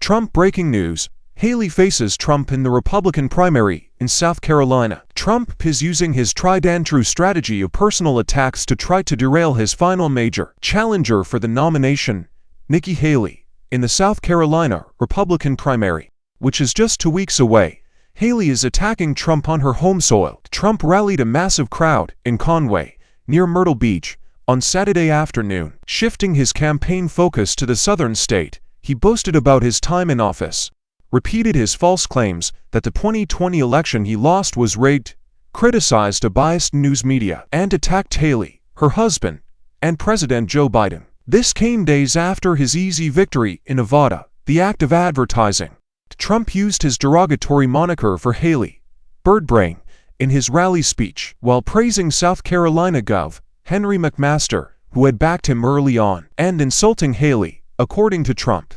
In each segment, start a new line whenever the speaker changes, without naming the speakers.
Trump breaking news. Haley faces Trump in the Republican primary in South Carolina. Trump is using his tried-and-true strategy of personal attacks to try to derail his final major challenger for the nomination, Nikki Haley, in the South Carolina Republican primary, which is just 2 weeks away. Haley is attacking Trump on her home soil. Trump rallied a massive crowd in Conway, near Myrtle Beach, on Saturday afternoon. Shifting his campaign focus to the southern state, he boasted about his time in office, repeated his false claims that the 2020 election he lost was rigged, criticized a biased news media, and attacked Haley, her husband, and President Joe Biden. This came days after his easy victory in Nevada. The act of advertising. Trump used his derogatory moniker for Haley, Birdbrain, in his rally speech, while praising South Carolina Gov. Henry McMaster, who had backed him early on, and insulting Haley, according to Trump.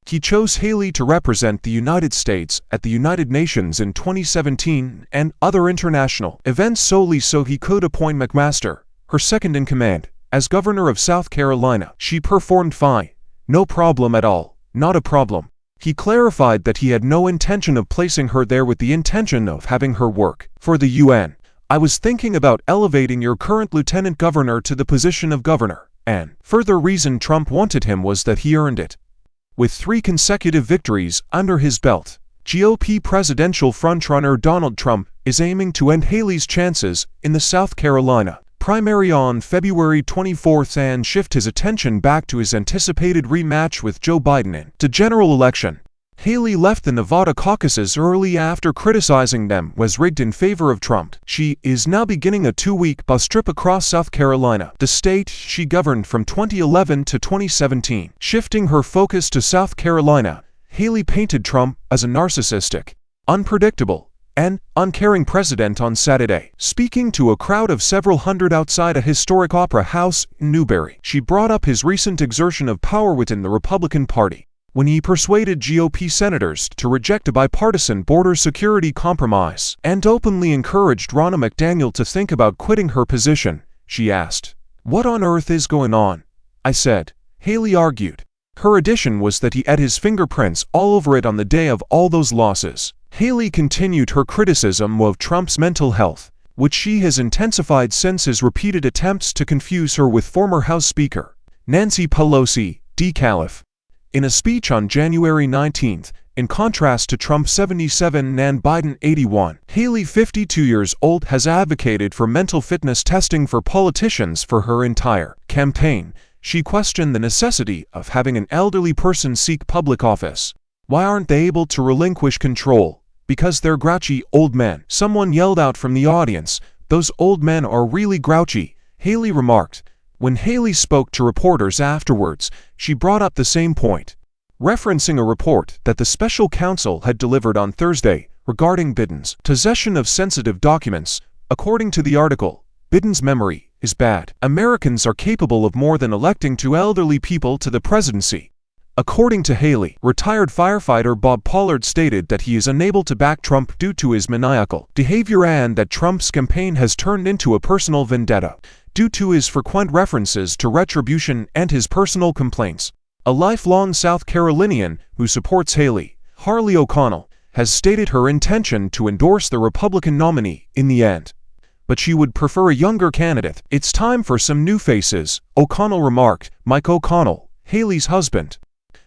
He chose Haley to represent the United States at the United Nations in 2017 and other international events solely so he could appoint McMaster, her second-in-command, as governor of South Carolina. She performed fine. No problem at all. Not a problem. He clarified that he had no intention of placing her there with the intention of having her work for the UN. I was thinking about elevating your current lieutenant governor to the position of governor, and further reason Trump wanted him was that he earned it. With 3 consecutive victories under his belt, GOP presidential frontrunner Donald Trump is aiming to end Haley's chances in the South Carolina primary on February 24 and shift his attention back to his anticipated rematch with Joe Biden in the general election. Haley left the Nevada caucuses early after criticizing them was rigged in favor of Trump. She is now beginning a 2-week bus trip across South Carolina, the state she governed from 2011 to 2017. Shifting her focus to South Carolina, Haley painted Trump as a narcissistic, unpredictable, and uncaring president on Saturday. Speaking to a crowd of several hundred outside a historic opera house in Newberry, she brought up his recent exertion of power within the Republican Party, when he persuaded GOP senators to reject a bipartisan border security compromise and openly encouraged Ronna McDaniel to think about quitting her position. She asked, "What on earth is going on?" I said. Haley argued. Her addition was that he had his fingerprints all over it on the day of all those losses. Haley continued her criticism of Trump's mental health, which she has intensified since his repeated attempts to confuse her with former House Speaker Nancy Pelosi, DeCalif. In a speech on January 19, in contrast to Trump 77 and Biden 81, Haley, 52 years old, has advocated for mental fitness testing for politicians for her entire campaign. She questioned the necessity of having an elderly person seek public office. Why aren't they able to relinquish control? Because they're grouchy old men. Someone yelled out from the audience, "Those old men are really grouchy," Haley remarked. When Haley spoke to reporters afterwards, she brought up the same point, referencing a report that the special counsel had delivered on Thursday regarding Biden's possession of sensitive documents. According to the article, Biden's memory is bad. Americans are capable of more than electing 2 elderly people to the presidency. According to Haley, retired firefighter Bob Pollard stated that he is unable to back Trump due to his maniacal behavior and that Trump's campaign has turned into a personal vendetta due to his frequent references to retribution and his personal complaints. A lifelong South Carolinian who supports Haley, Harley O'Connell, has stated her intention to endorse the Republican nominee in the end, but she would prefer a younger candidate. "It's time for some new faces," O'Connell remarked. Mike O'Connell, Haley's husband,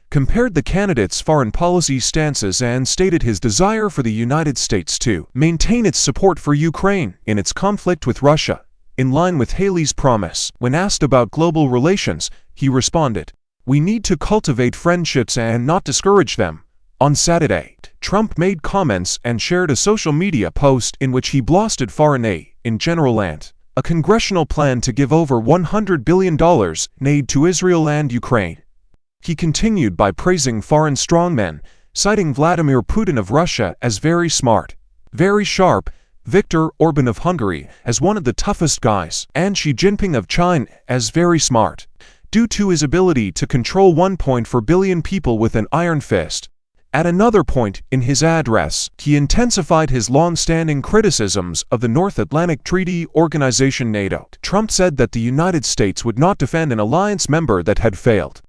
compared the candidates' foreign policy stances and stated his desire for the United States to maintain its support for Ukraine in its conflict with Russia, in line with Haley's promise. When asked about global relations, he responded, "We need to cultivate friendships and not discourage them." On Saturday, Trump made comments and shared a social media post in which he blasted foreign aid in general and a congressional plan to give over $100 billion in aid to Israel and Ukraine. He continued by praising foreign strongmen, citing Vladimir Putin of Russia as very smart, very sharp, Viktor Orban of Hungary as one of the toughest guys, and Xi Jinping of China as very smart, due to his ability to control 1.4 billion people with an iron fist. At another point in his address, he intensified his long-standing criticisms of the North Atlantic Treaty Organization NATO. Trump said that the United States would not defend an alliance member that had failed.